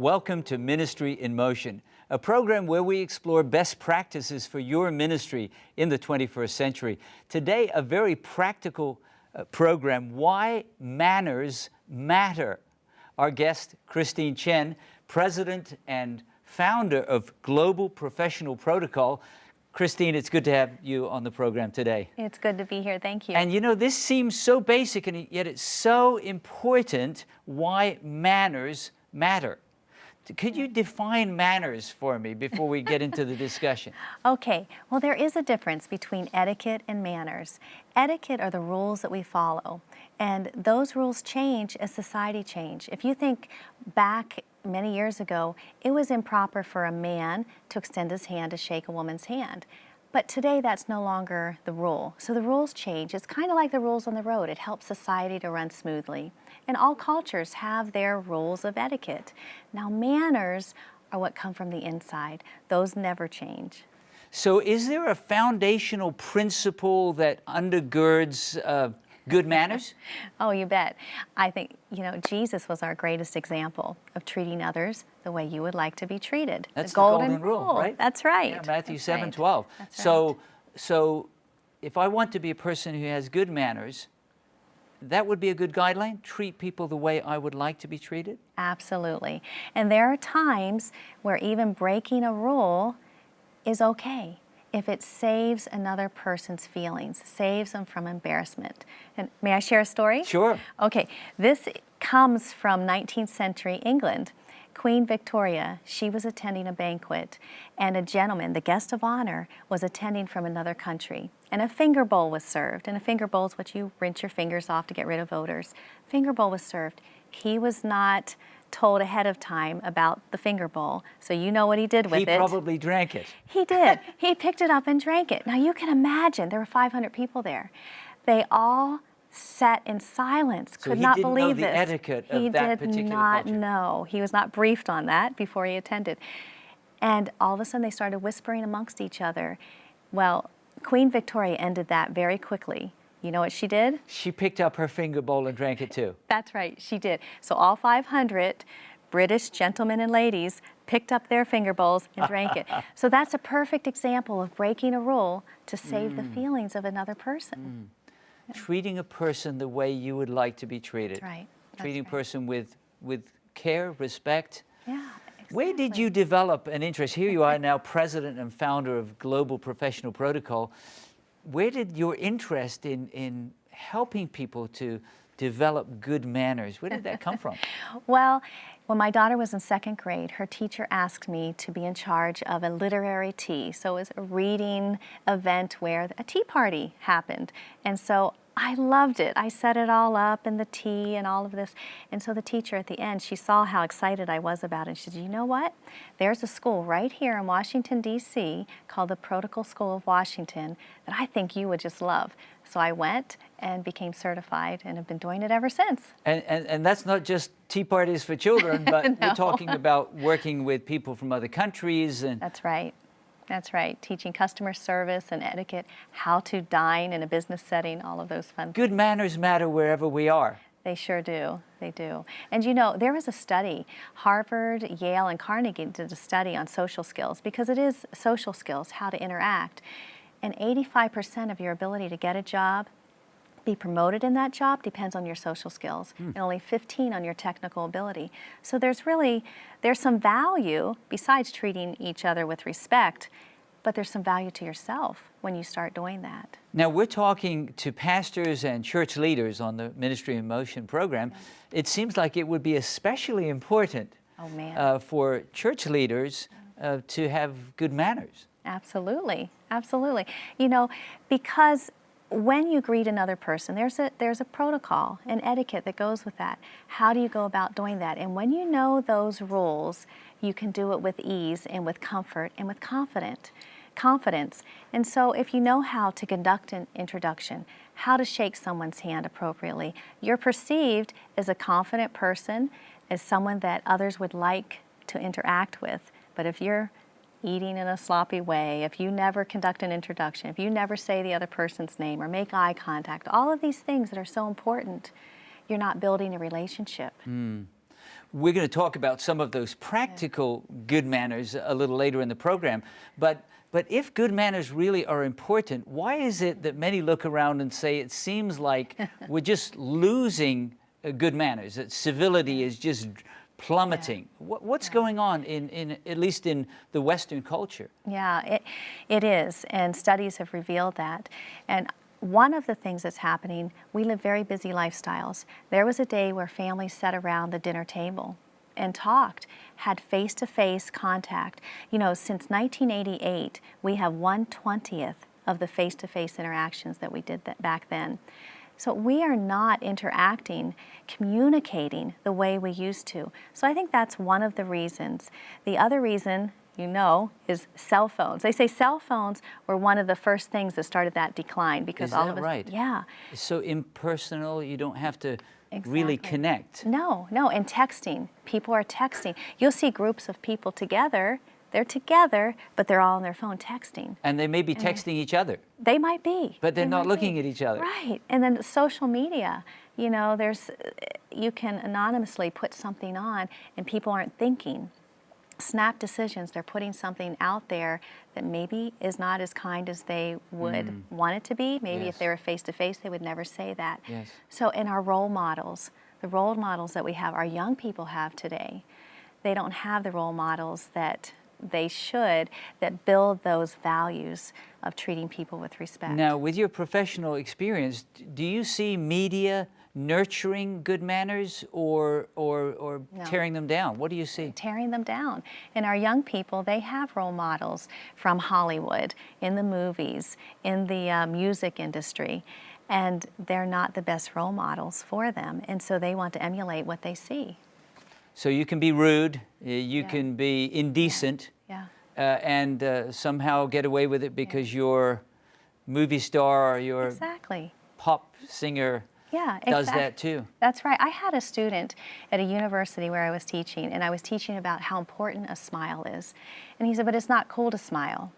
Welcome to Ministry in Motion, a program where we explore best practices for your ministry in the 21st century. Today, a very practical program, Why Manners Matter. Our guest, Christine Chen, president and founder of Global Professional Protocol. Christine, it's good to have you on the program today. It's good to be here. Thank you. And you know, this seems so basic, and yet it's so important why manners matter. Could you define manners for me before we get into the discussion? Okay, well, there is a difference between etiquette and manners. Etiquette are the rules that we follow, and those rules change as society changes. If you think back many years ago, it was improper for a man to extend his hand to shake a woman's hand. But today, that's no longer the rule. So the rules change. It's kind of like the rules on the road. It helps society to run smoothly. And all cultures have their rules of etiquette. Now, manners are what come from the inside. Those never change. So is there a foundational principle that undergirds good manners? Oh, you bet. I think, Jesus was our greatest example of treating others the way you would like to be treated. That's the golden rule, right? That's right. Yeah, Matthew That's 7:12. Right. So if I want to be a person who has good manners, that would be a good guideline? Treat people the way I would like to be treated? Absolutely. And there are times where even breaking a rule is okay if it saves another person's feelings, saves them from embarrassment. And may I share a story? Sure. Okay, this comes from 19th century England. Queen Victoria, she was attending a banquet, and a gentleman, the guest of honor, was attending from another country. And a finger bowl was served, and a finger bowl is what you rinse your fingers off to get rid of odors. Finger bowl was served. He was not told ahead of time about the finger bowl, so you know what he did with it. He probably drank it. He did. He picked it up and drank it. Now you can imagine, there were 500 people there. They all sat in silence, could not believe this. He didn't know the etiquette of that particular culture. He did not know. He was not briefed on that before he attended. And all of a sudden they started whispering amongst each other. Well, Queen Victoria ended that very quickly. You know what she did? She picked up her finger bowl and drank it too. That's right, she did. So all 500 British gentlemen and ladies picked up their finger bowls and drank it. So that's a perfect example of breaking a rule to save the feelings of another person. Yeah. Treating a person the way you would like to be treated. That's right. Treating a person with care, respect. Yeah. Exactly. Where did you develop an interest? Here you are now, president and founder of Global Professional Protocol. Where did your interest in helping people to develop good manners, where did that come from? Well, when my daughter was in second grade, her teacher asked me to be in charge of a literary tea. So it was a reading event where a tea party happened. And so I loved it. I set it all up and the tea and all of this. And so the teacher at the end, she saw how excited I was about it. And she said, you know what? There's a school right here in Washington, D.C. called the Protocol School of Washington that I think you would just love. So I went and became certified and have been doing it ever since. And that's not just tea parties for children, but No. We're talking about working with people from other countries. And That's right. That's right. Teaching customer service and etiquette, how to dine in a business setting, all of those fun things. Good manners matter wherever we are. They sure do. They do. And there was a study, Harvard, Yale, and Carnegie did a study on social skills, because it is social skills, how to interact. And 85% of your ability to get a job, be promoted in that job, depends on your social skills, and only 15 on your technical ability. So there's some value, besides treating each other with respect, but there's some value to yourself when you start doing that. Now, we're talking to pastors and church leaders on the Ministry in Motion program. It seems like it would be especially important for church leaders to have good manners. Absolutely, absolutely. Because when you greet another person, there's a protocol and etiquette that goes with that. How do you go about doing that? And when you know those rules, you can do it with ease and with comfort and with confidence. And so if you know how to conduct an introduction, how to shake someone's hand appropriately, you're perceived as a confident person, as someone that others would like to interact with. But if you're eating in a sloppy way, if you never conduct an introduction, if you never say the other person's name or make eye contact, all of these things that are so important, you're not building a relationship. We're going to talk about some of those practical good manners a little later in the program. But if good manners really are important, why is it that many look around and say it seems like we're just losing good manners, that civility is just plummeting? What's going on in at least in the Western culture? Yeah, it is, and studies have revealed that. And one of the things that's happening, we live very busy lifestyles. There was a day where families sat around the dinner table and talked, had face-to-face contact. You know, since 1988, we have 1/20th of the face-to-face interactions that we did back then. So we are not interacting, communicating the way we used to. So I think that's one of the reasons. The other reason, you know, is cell phones. They say cell phones were one of the first things that started that decline because Is all that of us, right? yeah. So impersonal, you don't have to really connect. No, and texting. People are texting. You'll see groups of people together. They're together, but they're all on their phone texting. And they may be texting each other. They might be. But they're not looking at each other. Right. And then social media, you know, you can anonymously put something on and people aren't thinking. Snap decisions, they're putting something out there that maybe is not as kind as they would want it to be. Maybe if they were face-to-face, they would never say that. Yes. So in our role models, the role models that we have, our young people have today, they don't have the role models that they should, that build those values of treating people with respect. Now, with your professional experience, do you see media nurturing good manners or No. tearing them down? What do you see? Tearing them down. And our young people, they have role models from Hollywood, in the movies, in the music industry, and they're not the best role models for them. And so they want to emulate what they see. So you can be rude, you can be indecent, Yeah. and somehow get away with it because your movie star or your Exactly. pop singer Yeah, does exactly. that too. That's right. I had a student at a university where I was teaching, and I was teaching about how important a smile is. And he said, but it's not cool to smile.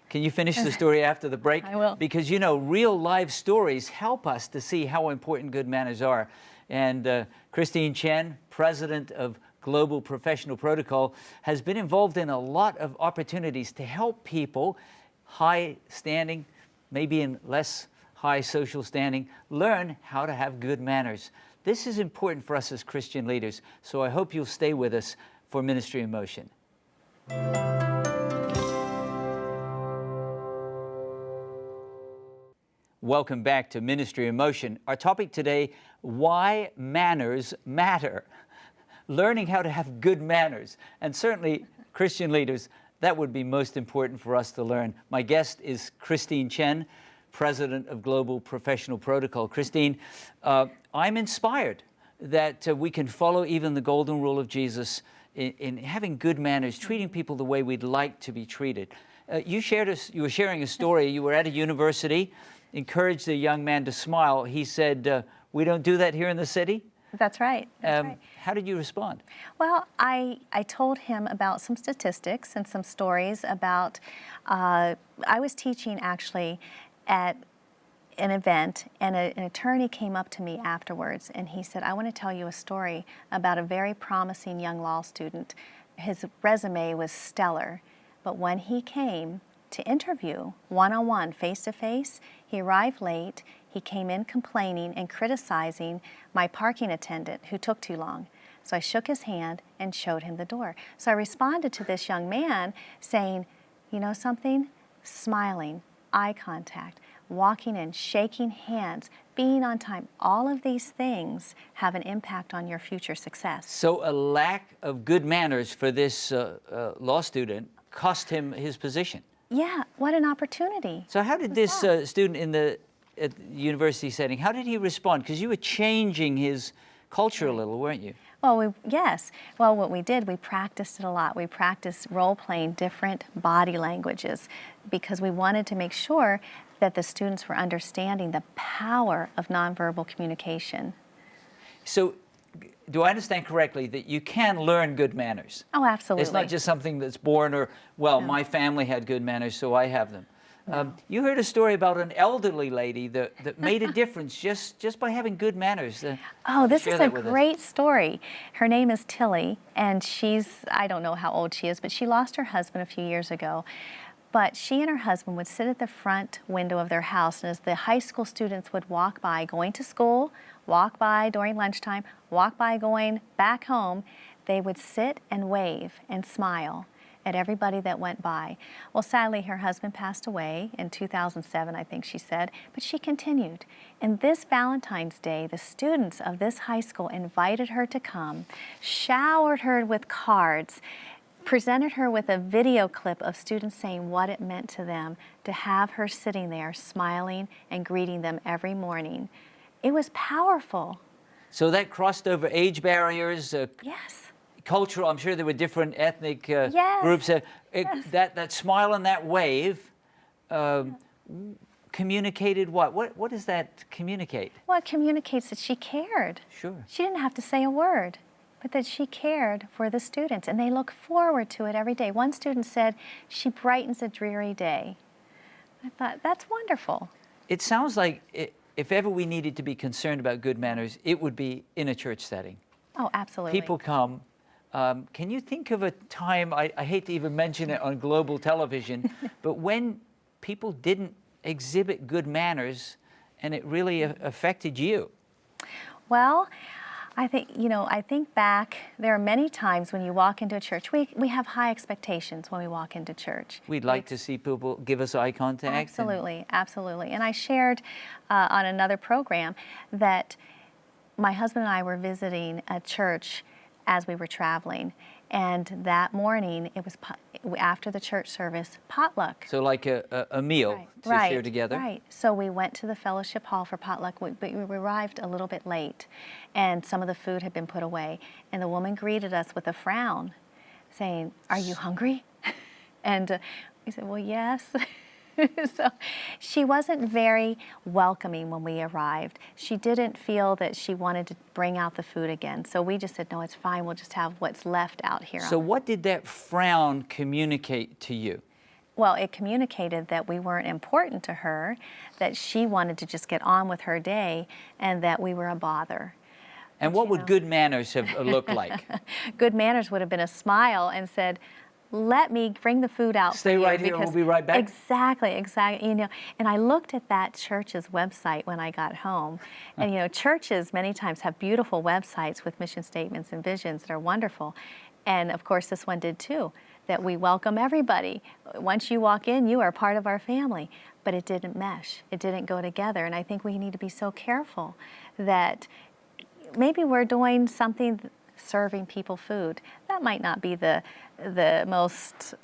Can you finish the story after the break? I will. Because, you know, real life stories help us to see how important good manners are. And Christine Chen, president of Global Professional Protocol, has been involved in a lot of opportunities to help people, high standing, maybe in less high social standing, learn how to have good manners. This is important for us as Christian leaders, so I hope you'll stay with us for Ministry in Motion. Welcome back to Ministry in Motion. Our topic today, why manners matter. Learning how to have good manners. And certainly, Christian leaders, that would be most important for us to learn. My guest is Christine Chen, president of Global Professional Protocol. Christine, I'm inspired that we can follow even the golden rule of Jesus in having good manners, treating people the way we'd like to be treated. You were sharing a story. You were at a university, encouraged a young man to smile. He said, we don't do that here in the city? That's right. That's right. How did you respond? Well, I told him about some statistics and some stories about, I was teaching actually at an event, and an attorney came up to me afterwards, and he said, I want to tell you a story about a very promising young law student. His resume was stellar, but when he came to interview one-on-one, face-to-face, he arrived late. He came in complaining and criticizing my parking attendant who took too long. So I shook his hand and showed him the door. So I responded to this young man saying, you know something? Smiling, eye contact, walking in, shaking hands, being on time, all of these things have an impact on your future success. So a lack of good manners for this law student cost him his position. Yeah, what an opportunity. So how did this student at the university setting, how did he respond? Because you were changing his culture a little, weren't you? Well, yes. Well, what we did, we practiced it a lot. We practiced role-playing different body languages because we wanted to make sure that the students were understanding the power of nonverbal communication. So do I understand correctly that you can learn good manners? Oh, absolutely. It's not just something that's born or, well, my family had good manners, so I have them. No. You heard a story about an elderly lady that made a difference just by having good manners. Oh, this share is a that with us. great story. Her name is Tilly, and I don't know how old she is, but she lost her husband a few years ago. But she and her husband would sit at the front window of their house, and as the high school students would walk by going to school, walk by during lunchtime, walk by going back home, they would sit and wave and smile at everybody that went by. Well, sadly, her husband passed away in 2007, I think she said, but she continued. And this Valentine's Day, the students of this high school invited her to come, showered her with cards, presented her with a video clip of students saying what it meant to them to have her sitting there smiling and greeting them every morning. It was powerful. So that crossed over age barriers, Yes. cultural. I'm sure there were different ethnic Yes. groups. Yes. That smile and that wave communicated what? What does that communicate? Well, it communicates that she cared. Sure. She didn't have to say a word, but that she cared for the students, and they look forward to it every day. One student said, she brightens a dreary day. I thought, that's wonderful. It sounds like if ever we needed to be concerned about good manners, it would be in a church setting. Oh, absolutely. People come. Can you think of a time, I hate to even mention it on global television, but when people didn't exhibit good manners and it really affected you? Well, I think back, there are many times when you walk into a church, we have high expectations when we walk into church. We'd like to see people give us eye contact. Absolutely, absolutely. And I shared on another program that my husband and I were visiting a church as we were traveling. And that morning, it was after the church service, potluck. So like a meal to share together? Right. So we went to the fellowship hall for potluck, but we arrived a little bit late, and some of the food had been put away. And the woman greeted us with a frown, saying, "Are you hungry?" And we said, "Well, yes." So she wasn't very welcoming when we arrived. She didn't feel that she wanted to bring out the food again. So we just said, no, it's fine. We'll just have what's left out here. So what did that frown communicate to you? Well, it communicated that we weren't important to her, that she wanted to just get on with her day, and that we were a bother. And what would good manners have looked like? Good manners would have been a smile and said, let me bring the food out Stay for you. right here and we'll be right back. Exactly. And I looked at that church's website when I got home. And churches many times have beautiful websites with mission statements and visions that are wonderful. And of course this one did too, that we welcome everybody. Once you walk in, you are part of our family. But it didn't mesh. It didn't go together. And I think we need to be so careful that maybe we're doing something, serving people food. That might not be the most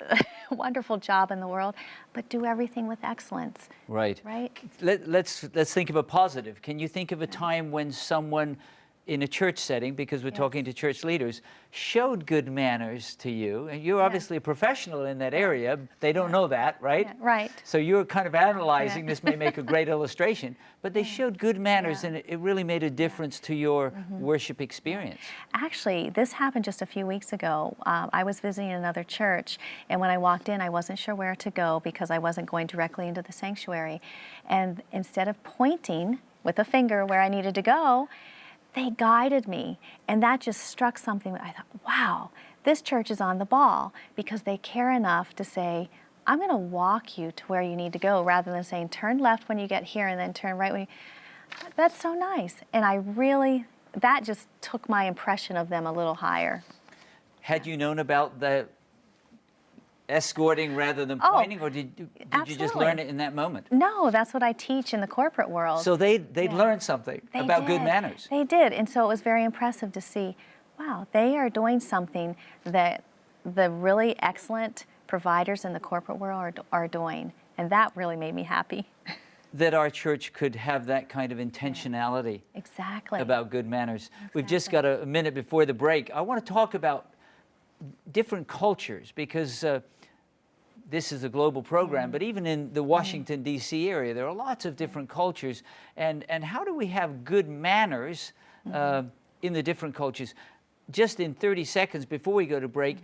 wonderful job in the world, but do everything with excellence. Right. Right? Let's think of a positive. Can you think of a time when someone in a church setting, because we're talking to church leaders, showed good manners to you? And you're obviously a professional in that area. They don't know that, right? Yeah, right. So you're kind of analyzing, this may make a great illustration, but they showed good manners and it really made a difference to your worship experience. Actually, this happened just a few weeks ago. I was visiting another church, and when I walked in, I wasn't sure where to go because I wasn't going directly into the sanctuary. And instead of pointing with a finger where I needed to go, they guided me, and that just struck something. I thought, wow, this church is on the ball because they care enough to say, I'm going to walk you to where you need to go, rather than saying, turn left when you get here and then turn right when you... That's so nice. And that just took my impression of them a little higher. Had you known about the escorting rather than pointing, or did you just learn it in that moment? No, that's what I teach in the corporate world. So they'd learned something about good manners. They did, and so it was very impressive to see, wow, they are doing something that the really excellent providers in the corporate world are doing, and that really made me happy. That our church could have that kind of intentionality about good manners. We've just got a minute before the break. I want to talk about different cultures, because this is a global program, but even in the Washington, D.C. area, there are lots of different cultures. And how do we have good manners in the different cultures? Just in 30 seconds before we go to break,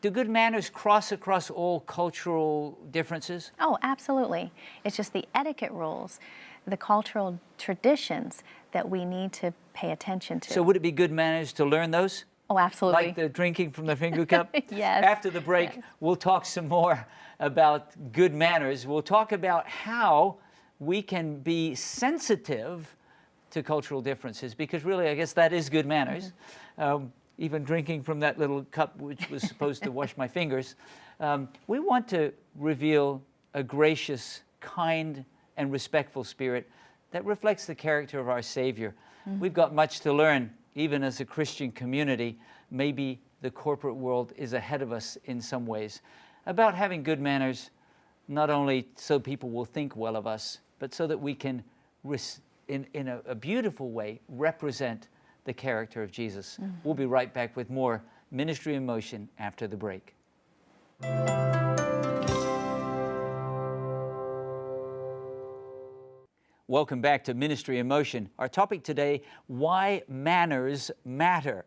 do good manners cross across all cultural differences? Oh, absolutely. It's just the etiquette rules, the cultural traditions that we need to pay attention to. So would it be good manners to learn those? Oh, absolutely. Like the drinking from the finger cup? Yes. After the break, Yes. we'll talk some more about good manners. We'll talk about how we can be sensitive to cultural differences, because really, I guess that is good manners. Even drinking from that little cup, which was supposed to wash my fingers. We want to reveal a gracious, kind, and respectful spirit that reflects the character of our Savior. We've got much to learn, even as a Christian community. Maybe the corporate world is ahead of us in some ways, about having good manners, not only so people will think well of us, but so that we can, in a beautiful way, represent the character of Jesus. We'll be right back with more Ministry in Motion after the break. Welcome back to Ministry in Motion. Our topic today, why manners matter.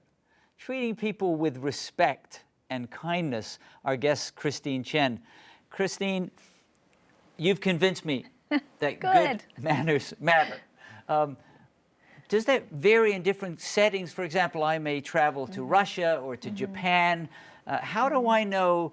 Treating people with respect and kindness. Our guest, Christine Chen. Christine, you've convinced me that good manners matter. Does that vary in different settings? For example, I may travel to Russia or to Japan. How do I know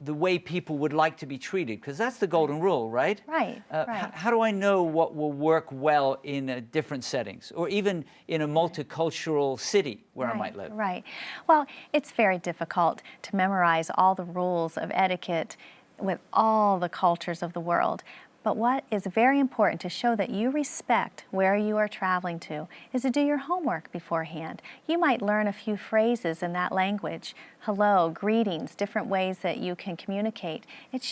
the way people would like to be treated? Because that's the golden rule, right? Right, right. How do I know what will work well in different settings, or even in a multicultural city where I might live? Right. Well, it's very difficult to memorize all the rules of etiquette with all the cultures of the world. But what is very important to show that you respect where you are traveling to is to do your homework beforehand. You might learn a few phrases in that language. Hello, greetings, different ways that you can communicate.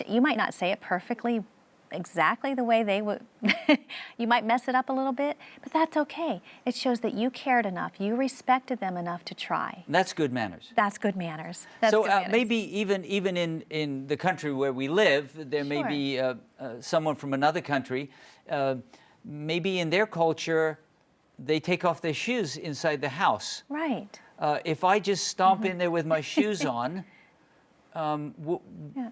You might not say it perfectly, exactly the way they would. You might mess it up a little bit, but that's okay. It shows that you cared enough, you respected them enough to try. That's good manners. That's good manners. That's So good manners. maybe even in the country where we live, there may Sure. be someone from another country. Maybe in their culture, they take off their shoes inside the house. Right. If I just stomp in there with my shoes on, Yeah.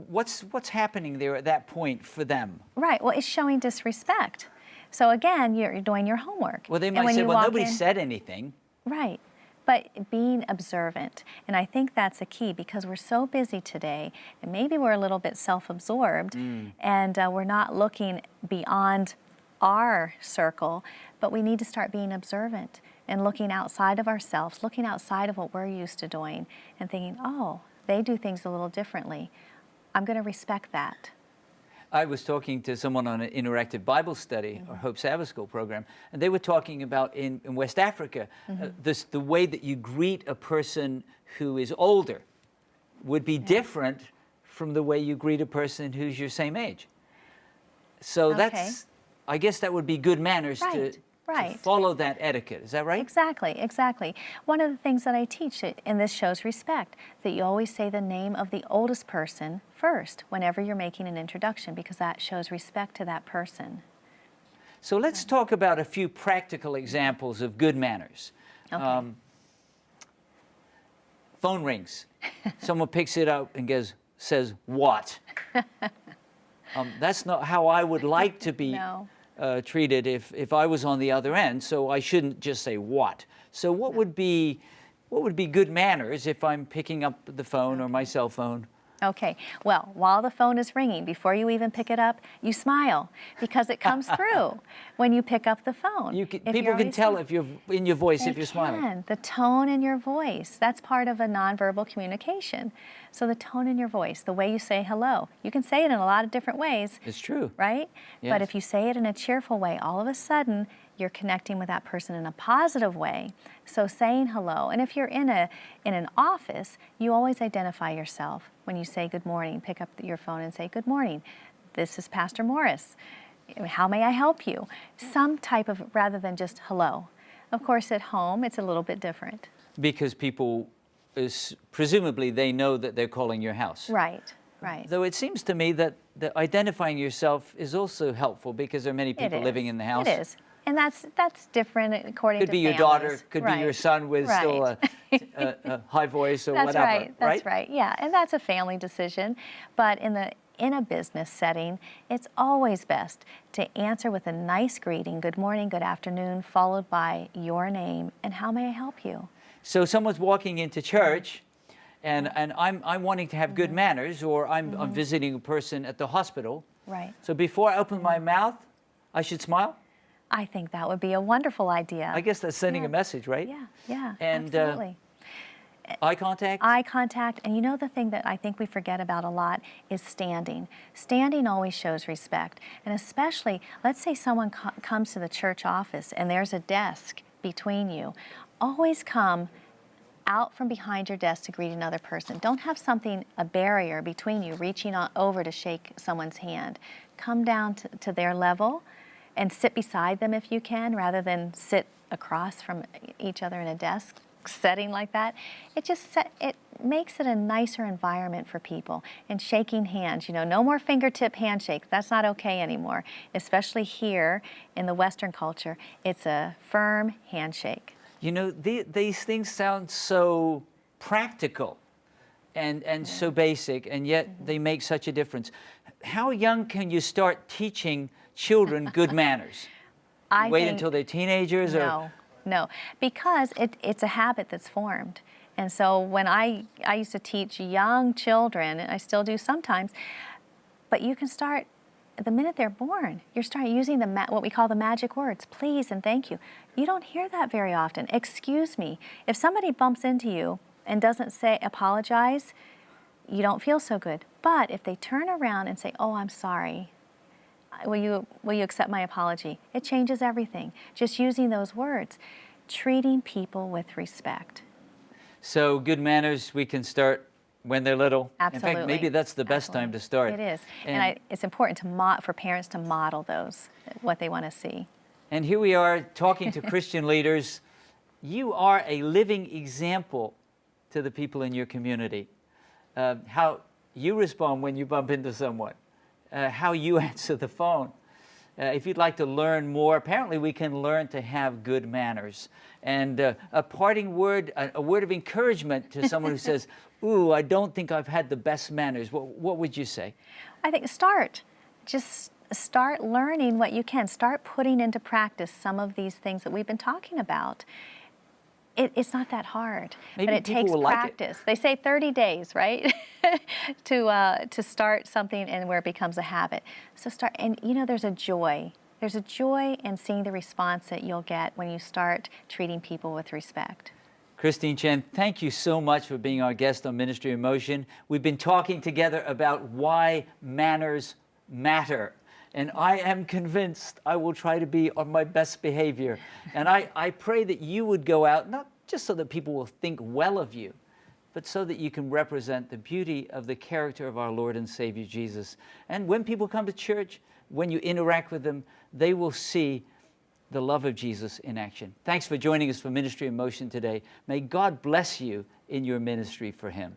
what's happening there at that point for them? Right. Well, it's showing disrespect. So again, you're doing your homework. Well, they And might when say, you well, walk nobody in- said anything. Right. But being observant. And I think that's a key, because we're so busy today, and maybe we're a little bit self-absorbed, and we're not looking beyond our circle, but we need to start being observant and looking outside of ourselves, looking outside of what we're used to doing, and thinking, oh, they do things a little differently. I'm going to respect that. I was talking to someone on an interactive Bible study, or Hope Sabbath School program, and they were talking about in West Africa, the way that you greet a person who is older would be different from the way you greet a person who's your same age. So that's, I guess that would be good manners to follow that etiquette. Is that right? Exactly, exactly. One of the things that I teach, and this shows respect, that you always say the name of the oldest person first whenever you're making an introduction, because that shows respect to that person. So let's talk about a few practical examples of good manners. Okay. Phone rings. Someone picks it up and says, "What?" That's not how I would like to be No. treated if I was on the other end. So I shouldn't just say "what." So what would be good manners if I'm picking up the phone or my cell phone? Okay, well, while the phone is ringing, before you even pick it up, you smile, because it comes through when you pick up the phone. People can tell if you're in your voice if you're smiling. They can. The tone in your voice, that's part of a nonverbal communication. So the tone in your voice, the way you say hello, you can say it in a lot of different ways. It's true. Right? Yes. But if you say it in a cheerful way, all of a sudden, you're connecting with that person in a positive way. So saying hello, and if you're in an office, you always identify yourself. When you say good morning, pick up your phone and say, "Good morning, this is Pastor Morris. How may I help you?" Some type of, rather than just hello. Of course, at home, it's a little bit different. Because people, presumably, they know that they're calling your house. Right, right. Though it seems to me that identifying yourself is also helpful, because there are many people living in the house. It is. And that's different according Could to be your families. daughter, could be your son with Right. still a high voice or That's whatever, right. That's right. Yeah, and that's a family decision. But in a business setting, it's always best to answer with a nice greeting, good morning, good afternoon, followed by your name and how may I help you? So someone's walking into church, and I'm wanting to have good manners, or I'm visiting a person at the hospital. Right. So before I open my mouth, I should smile? I think that would be a wonderful idea. I guess that's sending Yeah. a message, right? Yeah, And absolutely. eye contact? Eye contact, and you know the thing that I think we forget about a lot is standing. Standing always shows respect, and especially, let's say someone comes to the church office and there's a desk between you. Always come out from behind your desk to greet another person. Don't have something, a barrier between you, reaching over to shake someone's hand. Come down to their level and sit beside them if you can, rather than sit across from each other in a desk setting like that. It makes it a nicer environment for people. And shaking hands, no more fingertip handshake. That's not okay anymore, especially here in the Western culture. It's a firm handshake. These things sound so practical and so basic, and yet they make such a difference. How young can you start teaching children good manners? Wait until they're teenagers? No, because it's a habit that's formed. And so when I used to teach young children, and I still do sometimes, but you can start the minute they're born. You start using what we call the magic words, please and thank you. You don't hear that very often. Excuse me. If somebody bumps into you and doesn't apologize, you don't feel so good. But if they turn around and say, oh, I'm sorry, will you accept my apology? It changes everything. Just using those words, treating people with respect. So good manners, we can start when they're little. Absolutely. In fact, maybe that's the best time to start. It is. And it's important for parents to model what they want to see. And here we are talking to Christian leaders. You are a living example to the people in your community. How you respond when you bump into someone. How you answer the phone. If you'd like to learn more, apparently we can learn to have good manners. And a parting word, a word of encouragement to someone who says, ooh, I don't think I've had the best manners. What would you say? I think just start learning what you can. Start putting into practice some of these things that we've been talking about. It's not that hard, Maybe but it takes practice. They say 30 days, right, to start something and where it becomes a habit. So start, and there's a joy. There's a joy in seeing the response that you'll get when you start treating people with respect. Christine Chen, thank you so much for being our guest on Ministry in Motion. We've been talking together about why manners matter. And I am convinced I will try to be on my best behavior. And I pray that you would go out, not just so that people will think well of you, but so that you can represent the beauty of the character of our Lord and Savior Jesus. And when people come to church, when you interact with them, they will see the love of Jesus in action. Thanks for joining us for Ministry in Motion today. May God bless you in your ministry for Him.